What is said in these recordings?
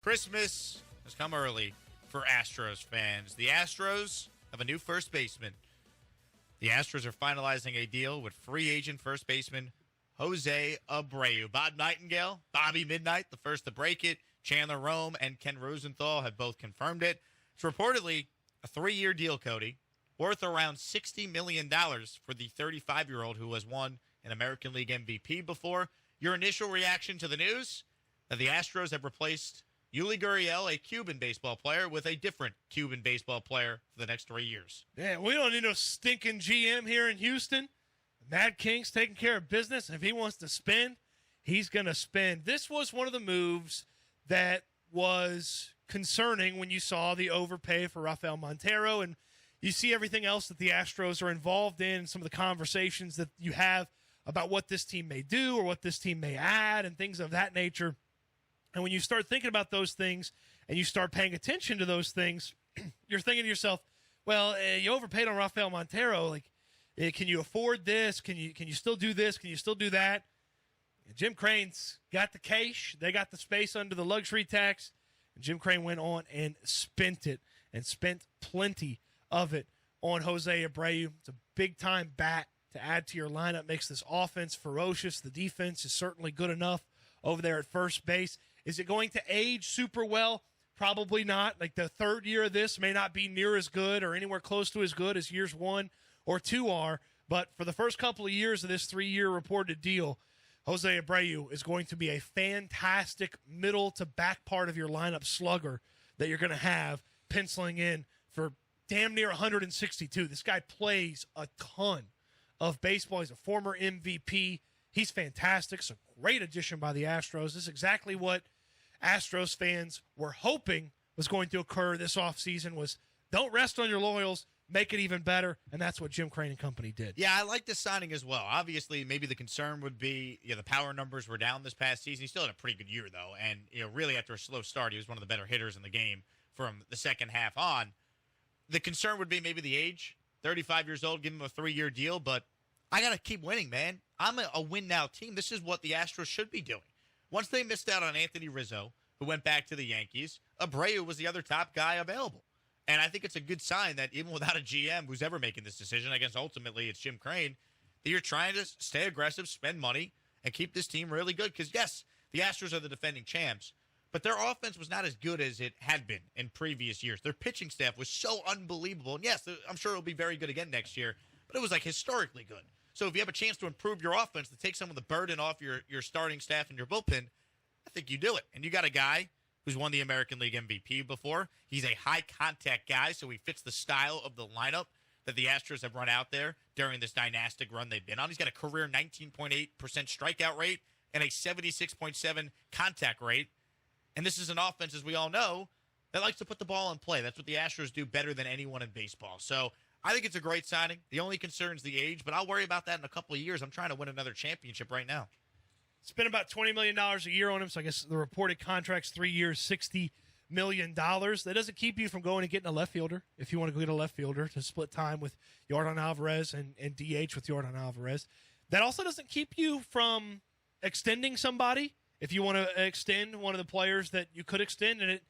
Christmas has come early for Astros fans. The Astros have a new first baseman. The Astros are finalizing a deal with free agent first baseman Jose Abreu. Bob Nightingale, Bobby Midnight, the first to break it. Chandler Rome and Ken Rosenthal have both confirmed it. It's reportedly a 3-year deal, Cody, worth around $60 million for the 35-year-old who has won an American League MVP before. Your initial reaction to the news that the Astros have replaced Yuli Gurriel, a Cuban baseball player, with a different Cuban baseball player for the next 3 years. Yeah, we don't need no stinking GM here in Houston. Mad King's taking care of business. And if he wants to spend, he's going to spend. This was one of the moves that was concerning when you saw the overpay for Rafael Montero, and you see everything else that the Astros are involved in, some of the conversations that you have about what this team may do or what this team may add and things of that nature. And when you start thinking about those things and you start paying attention to those things, you're thinking to yourself, well, you overpaid on Rafael Montero. Like, can you afford this? Can you still do this? Can you still do that? And Jim Crane's got the cash. They got the space under the luxury tax. And Jim Crane went on and spent it, and spent plenty of it on Jose Abreu. It's a big-time bat to add to your lineup. Makes this offense ferocious. The defense is certainly good enough over there at first base. Is it going to age super well? Probably not. Like, the third year of this may not be near as good or anywhere close to as good as years 1 or 2 are. But for the first couple of years of this 3-year reported deal, Jose Abreu is going to be a fantastic middle to back part of your lineup slugger that you're going to have penciling in for damn near 162. This guy plays a ton of baseball. He's a former MVP. He's fantastic. It's a great addition by the Astros. This is exactly what Astros fans were hoping was going to occur this offseason, was don't rest on your laurels, make it even better, and that's what Jim Crane and company did. Yeah, I like this signing as well. Obviously, maybe the concern would be, the power numbers were down this past season. He still had a pretty good year, though, and really after a slow start, he was one of the better hitters in the game from the second half on. The concern would be maybe the age. 35 years old, give him a 3-year deal, but I got to keep winning, man. I'm a win-now team. This is what the Astros should be doing. Once they missed out on Anthony Rizzo, who went back to the Yankees, Abreu was the other top guy available. And I think it's a good sign that even without a GM who's ever making this decision, I guess ultimately it's Jim Crane, that you're trying to stay aggressive, spend money, and keep this team really good. Because, yes, the Astros are the defending champs, but their offense was not as good as it had been in previous years. Their pitching staff was so unbelievable. And, yes, I'm sure it'll be very good again next year, but it was, historically good. So if you have a chance to improve your offense, to take some of the burden off your starting staff and your bullpen, I think you do it. And you got a guy who's won the American League MVP before. He's a high-contact guy, so he fits the style of the lineup that the Astros have run out there during this dynastic run they've been on. He's got a career 19.8% strikeout rate and a 76.7 contact rate. And this is an offense, as we all know, that likes to put the ball in play. That's what the Astros do better than anyone in baseball. So I think it's a great signing. The only concern is the age, but I'll worry about that in a couple of years. I'm trying to win another championship right now. Spent about $20 million a year on him, so I guess the reported contract's 3 years, $60 million. That doesn't keep you from going and getting a left fielder, if you want to go get a left fielder to split time with Yordan Alvarez and DH with Yordan Alvarez. That also doesn't keep you from extending somebody, if you want to extend one of the players that you could extend, and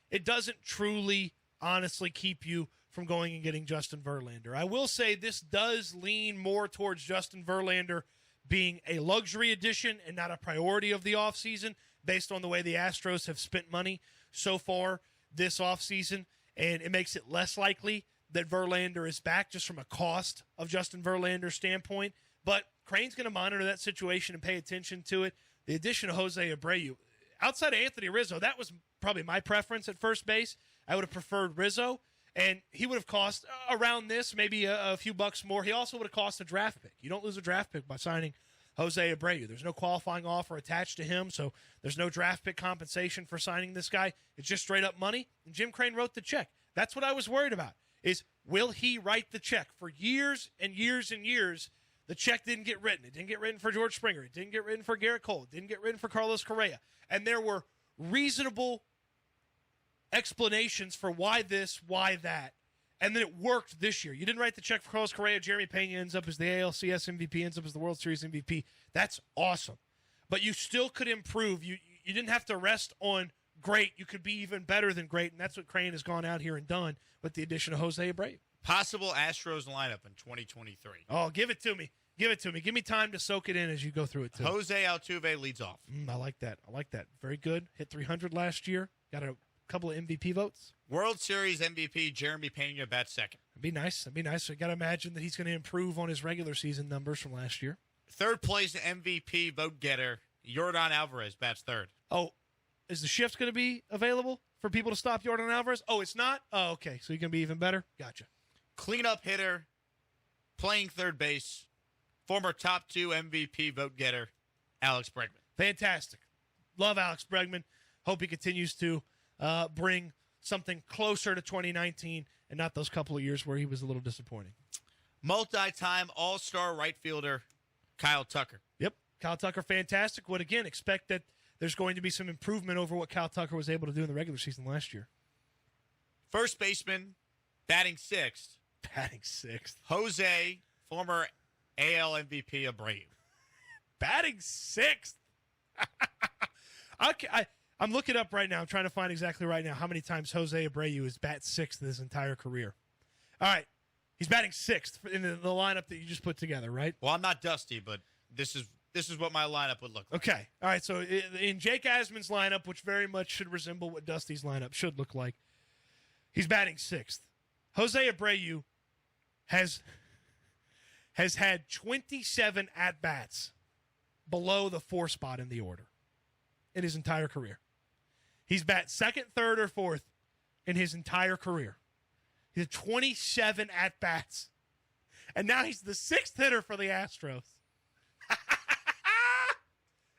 it doesn't truly, honestly keep you from going and getting Justin Verlander. I will say this does lean more towards Justin Verlander being a luxury addition and not a priority of the offseason based on the way the Astros have spent money so far this offseason, and it makes it less likely that Verlander is back just from a cost of Justin Verlander's standpoint. But Crane's going to monitor that situation and pay attention to it. The addition of Jose Abreu, outside of Anthony Rizzo, that was probably my preference at first base. I would have preferred Rizzo, and he would have cost around this, maybe a few bucks more. He also would have cost a draft pick. You don't lose a draft pick by signing Jose Abreu. There's no qualifying offer attached to him, so there's no draft pick compensation for signing this guy. It's just straight up money, and Jim Crane wrote the check. That's what I was worried about, is will he write the check? For years and years and years, the check didn't get written. It didn't get written for George Springer. It didn't get written for Garrett Cole. It didn't get written for Carlos Correa. And there were reasonable explanations for why this, why that. And then it worked this year. You didn't write the check for Carlos Correa. Jeremy Pena ends up as the ALCS MVP, ends up as the World Series MVP. That's awesome. But you still could improve. You didn't have to rest on great. You could be even better than great, and that's what Crane has gone out here and done with the addition of Jose Abreu. Possible Astros lineup in 2023. Oh, give it to me. Give it to me. Give me time to soak it in as you go through it, too. Jose Altuve leads off. I like that. I like that. Very good. Hit 300 last year. Got a couple of MVP votes. World Series MVP Jeremy Pena bats second. It'd be nice. It'd be nice. I got to imagine that he's going to improve on his regular season numbers from last year. Third place MVP vote getter Yordan Alvarez bats third. Oh, is the shift going to be available for people to stop Yordan Alvarez? Oh, it's not? Oh, okay. So you're going to be even better? Gotcha. Cleanup hitter playing third base, former top 2 MVP vote getter Alex Bregman. Fantastic. Love Alex Bregman. Hope he continues to bring something closer to 2019 and not those couple of years where he was a little disappointing. Multi-time all-star right fielder Kyle Tucker. Yep. Kyle Tucker, fantastic. Would, again, expect that there's going to be some improvement over what Kyle Tucker was able to do in the regular season last year. First baseman, batting sixth. Batting sixth. Jose, former AL MVP Abreu. Batting sixth. I'm looking up right now. I'm trying to find exactly right now how many times Jose Abreu has bat sixth his entire career. All right. He's batting sixth in the lineup that you just put together, right? Well, I'm not Dusty, but this is what my lineup would look like. Okay. All right. So in Jake Asman's lineup, which very much should resemble what Dusty's lineup should look like, he's batting sixth. Jose Abreu has had 27 at-bats below the 4 spot in the order in his entire career. He's bat second, third, or fourth in his entire career. He had 27 at-bats. And now he's the 6th hitter for the Astros.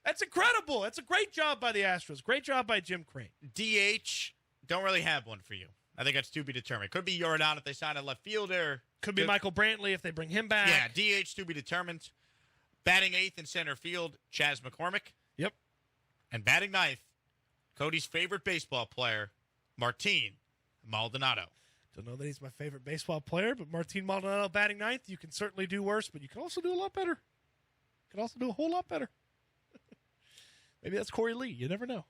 That's incredible. That's a great job by the Astros. Great job by Jim Crane. DH, don't really have one for you. I think that's to be determined. Could be Yordan if they sign a left fielder. Could be Michael Brantley if they bring him back. Yeah, DH to be determined. Batting 8th in center field, Chas McCormick. Yep. And batting 9th, Cody's favorite baseball player, Martin Maldonado. Don't know that he's my favorite baseball player, but Martin Maldonado batting 9th, you can certainly do worse, but you can also do a lot better. You can also do a whole lot better. Maybe that's Corey Lee. You never know.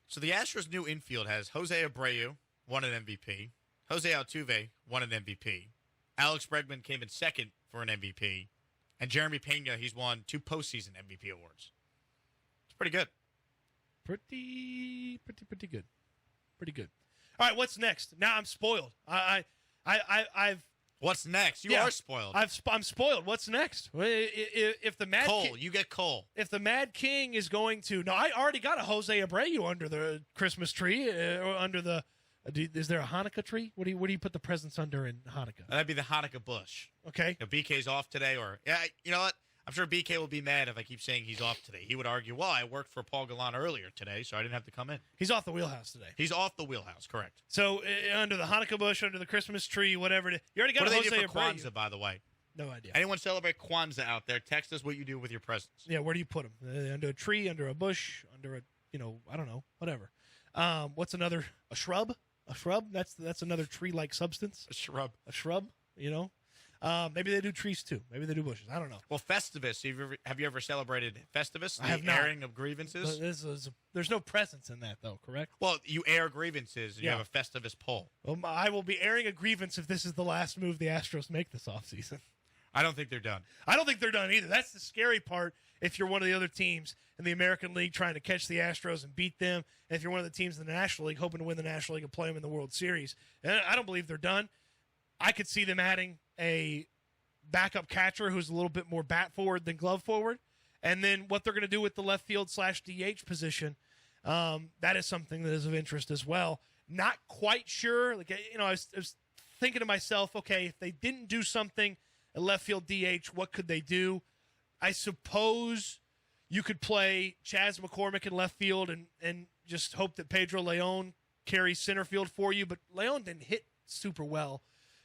So the Astros' new infield has Jose Abreu, won an MVP. Jose Altuve won an MVP. Alex Bregman came in second for an MVP. And Jeremy Pena, he's won 2 postseason MVP awards. It's pretty good. Pretty good. Pretty good. All right, what's next? Now I'm spoiled. I've What's next? You are spoiled. I'm spoiled. What's next? If the Mad Cole, you get Cole. If the Mad King is going to, no, I already got a Jose Abreu under the Christmas tree or under the. Is there a Hanukkah tree? What do you put the presents under in Hanukkah? That'd be the Hanukkah bush. Okay. BK's off today, or you know what? I'm sure BK will be mad if I keep saying he's off today. He would argue, well, I worked for Paul Gallant earlier today, so I didn't have to come in. He's off the Wheelhouse today. He's off the Wheelhouse, correct. So under the Hanukkah bush, under the Christmas tree, whatever it is. You already got what a do they Jose do for Abreu. Kwanzaa, by the way? No idea. Anyone celebrate Kwanzaa out there, text us what you do with your presents. Yeah, where do you put them? Under a tree, under a bush, under a, I don't know, whatever. What's another, a shrub? A shrub? That's another tree-like substance. A shrub. A shrub, Maybe they do trees too. Maybe they do bushes. I don't know. Well, Festivus. Have you ever celebrated Festivus? I have the airing of grievances. There's no presence in that, though. Correct? Well, you air grievances. And You have a Festivus poll. Well, I will be airing a grievance if this is the last move the Astros make this offseason. I don't think they're done. I don't think they're done either. That's the scary part. If you're one of the other teams in the American League trying to catch the Astros and beat them, and if you're one of the teams in the National League hoping to win the National League and play them in the World Series, and I don't believe they're done. I could see them adding a backup catcher who's a little bit more bat forward than glove forward, and then what they're going to do with the left field / DH position. That is something that is of interest as well. Not quite sure. I was thinking to myself, okay, if they didn't do something at left field DH, what could they do? I suppose you could play Chas McCormick in left field and just hope that Pedro Leon carries center field for you. But Leon didn't hit super well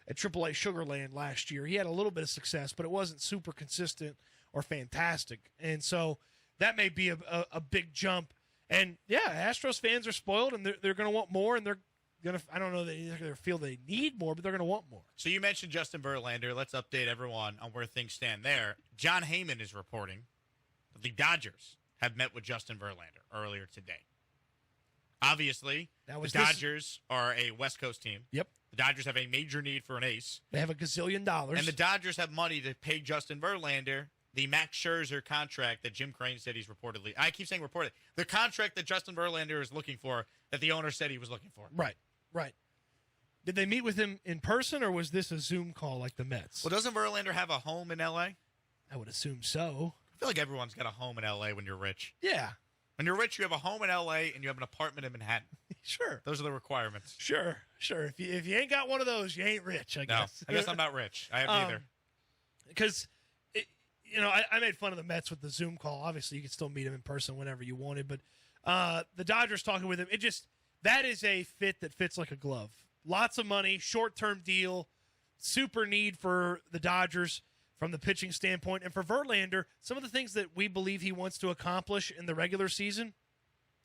at AAA Sugarland last year. He had a little bit of success, but it wasn't super consistent or fantastic. And so that may be a big jump. And, yeah, Astros fans are spoiled, and they're going to want more, and they're going to – I don't know that they're going to feel they need more, but they're going to want more. So you mentioned Justin Verlander. Let's update everyone on where things stand there. John Heyman is reporting that the Dodgers have met with Justin Verlander earlier today. Obviously, the Dodgers are a West Coast team. Yep. The Dodgers have a major need for an ace. They have $1 gazillion. And the Dodgers have money to pay Justin Verlander the Max Scherzer contract that Jim Crane said he's reportedly. I keep saying reported. The contract that Justin Verlander is looking for, that the owner said he was looking for. Right. Did they meet with him in person, or was this a Zoom call like the Mets? Well, doesn't Verlander have a home in L.A.? I would assume so. I feel like everyone's got a home in L.A. when you're rich. Yeah. When you're rich, you have a home in L.A. and you have an apartment in Manhattan. Sure. Those are the requirements. Sure. If you ain't got one of those, you ain't rich, I guess. No, I guess I'm not rich. I have neither. Because, I made fun of the Mets with the Zoom call. Obviously, you could still meet him in person whenever you wanted. But the Dodgers talking with him, that is a fit that fits like a glove. Lots of money, short-term deal, super need for the Dodgers from the pitching standpoint. And for Verlander, some of the things that we believe he wants to accomplish in the regular season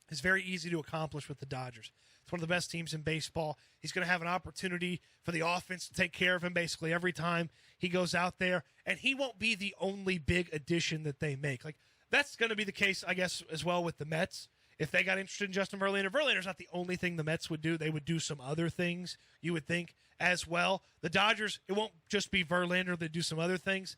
is very easy to accomplish with the Dodgers. It's one of the best teams in baseball. He's going to have an opportunity for the offense to take care of him basically every time he goes out there. And he won't be the only big addition that they make. Like, that's going to be the case, I guess, as well with the Mets. If they got interested in Justin Verlander, Verlander's not the only thing the Mets would do. They would do some other things, you would think, as well. The Dodgers, it won't just be Verlander. They do some other things.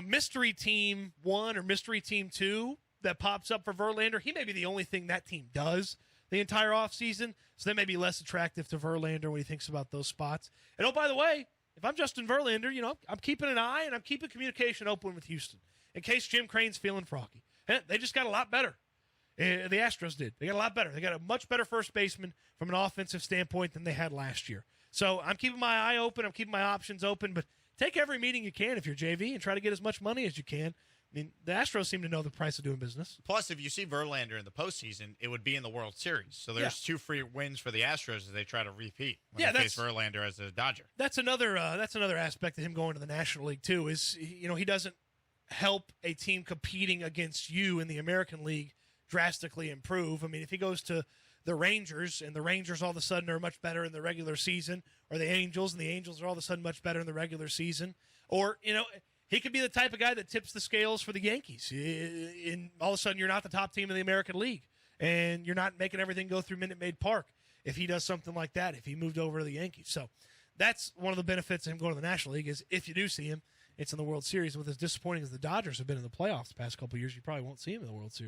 Mystery Team 1 or Mystery Team 2 that pops up for Verlander, he may be the only thing that team does the entire offseason, so that may be less attractive to Verlander when he thinks about those spots. And, oh, by the way, if I'm Justin Verlander, I'm keeping an eye and I'm keeping communication open with Houston in case Jim Crane's feeling froggy. They just got a lot better. The Astros did. They got a lot better. They got a much better first baseman from an offensive standpoint than they had last year. So I'm keeping my eye open. I'm keeping my options open. But take every meeting you can if you're JV and try to get as much money as you can. I mean, the Astros seem to know the price of doing business. Plus, if you see Verlander in the postseason, it would be in the World Series. So there's 2 free wins for the Astros as they try to repeat when they face Verlander as a Dodger. That's another aspect of him going to the National League, too, is, he doesn't help a team competing against you in the American League drastically improve. I mean, if he goes to the Rangers and the Rangers all of a sudden are much better in the regular season, or the Angels and the Angels are all of a sudden much better in the regular season, or, he could be the type of guy that tips the scales for the Yankees. In all of a sudden, you're not the top team in the American League, and you're not making everything go through Minute Maid Park if he does something like that, if he moved over to the Yankees. So that's one of the benefits of him going to the National League is if you do see him, it's in the World Series. With as disappointing as the Dodgers have been in the playoffs the past couple of years, you probably won't see him in the World Series.